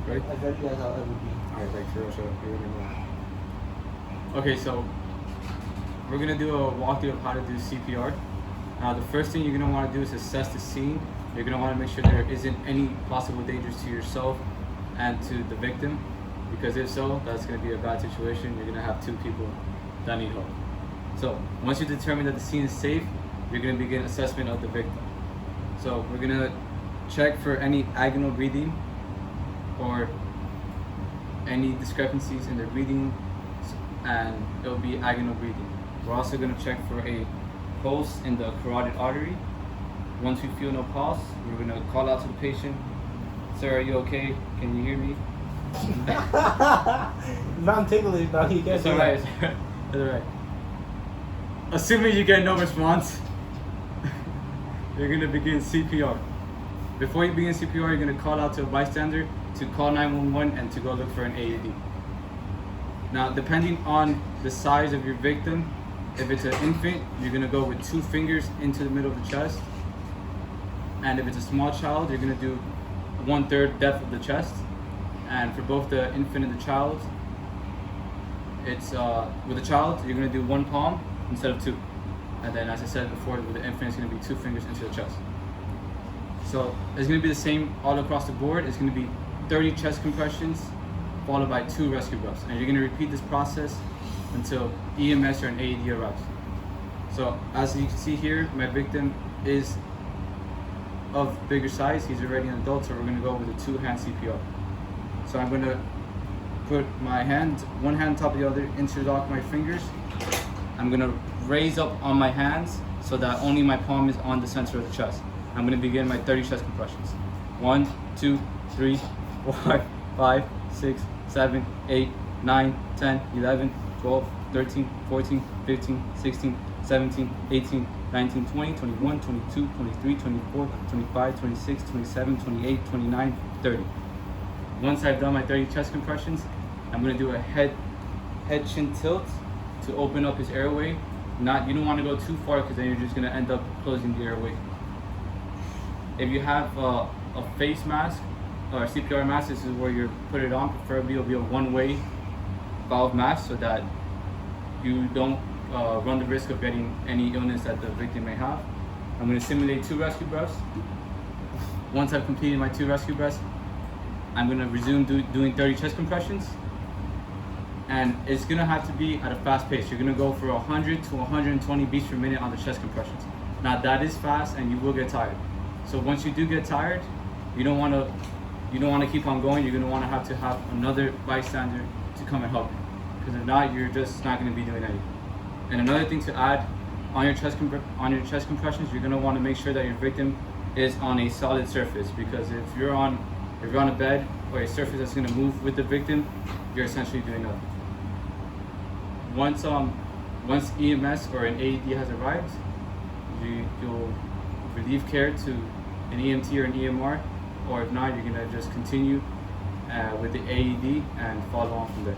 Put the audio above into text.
right? Eventually, that's how it would be. Alright, like for real, so you're gonna know. Okay, so we're gonna do a walkthrough of how to do CPR. Now, the first thing you're gonna want to do is assess the scene. You're gonna want to make sure there isn't any possible dangers to yourself and to the victim, because if so, that's gonna be a bad situation. You're gonna have two people that need help. So once you determine that the scene is safe, you're gonna begin assessment of the victim. So we're gonna check for any agonal breathing or any discrepancies in their breathing, and it'll be agonal breathing. We're also going to check for a pulse in the carotid artery. Once we feel no pulse, we're going to call out to the patient. Sir, are you okay? Can you hear me? I'm ticklish, dog. You can't That's do alright. that. That's alright. Assuming you get no response, you're going to begin CPR. Before you begin CPR, you're going to call out to a bystander to call 911 and to go look for an AED. Now, depending on the size of your victim, if it's an infant, you're going to go with 2 fingers into the middle of the chest. And if it's a small child, you're going to do 1/3 depth of the chest. And for both the infant and the child, it's with the child, you're going to do 1 palm instead of 2. And then, as I said before, with the infant, it's going to be 2 fingers into the chest. So it's going to be the same all across the board. It's going to be 30 chest compressions followed by 2 rescue breaths. And you're going to repeat this process until EMS or an AED arrives. So as you can see here, my victim is of bigger size. He's already an adult, so we're going to go with a 2-hand CPR. So I'm going to put my hand, one hand on top of the other, interlock my fingers. I'm going to raise up on my hands so that only my palm is on the center of the chest. I'm going to begin my 30 chest compressions. 1, 2, 3, 4, 5, 6, 7, 8, 9, 10, 11, 12, 13, 14, 15, 16, 17, 18, 19, 20, 21, 22, 23, 24, 25, 26, 27, 28, 29, 30. Once I've done my 30 chest compressions, I'm going to do a head chin tilt to open up his airway. You don't want to go too far, because then you're just going to end up closing the airway. If you have a face mask or a CPR mask, this is where you put it on. Preferably it'll be a one-way valve mask so that you don't run the risk of getting any illness that the victim may have. I'm going to simulate 2 rescue breaths. Once I've completed my 2 rescue breaths, I'm going to resume doing 30 chest compressions. And it's going to have to be at a fast pace. You're going to go for 100 to 120 beats per minute on the chest compressions. Now that is fast, and you will get tired. So once you do get tired, you don't want to keep on going. You're going to have another bystander to come and help you, because if not, you're just not going to be doing anything. And another thing to add on your chest compressions, you're going to want to make sure that your victim is on a solid surface, because if you're on a bed or a surface that's going to move with the victim, you're essentially doing nothing. Once EMS or an AED has arrived, you'll relieve care to an EMT or an EMR, or if not, you're going to just continue with the AED and follow on from there.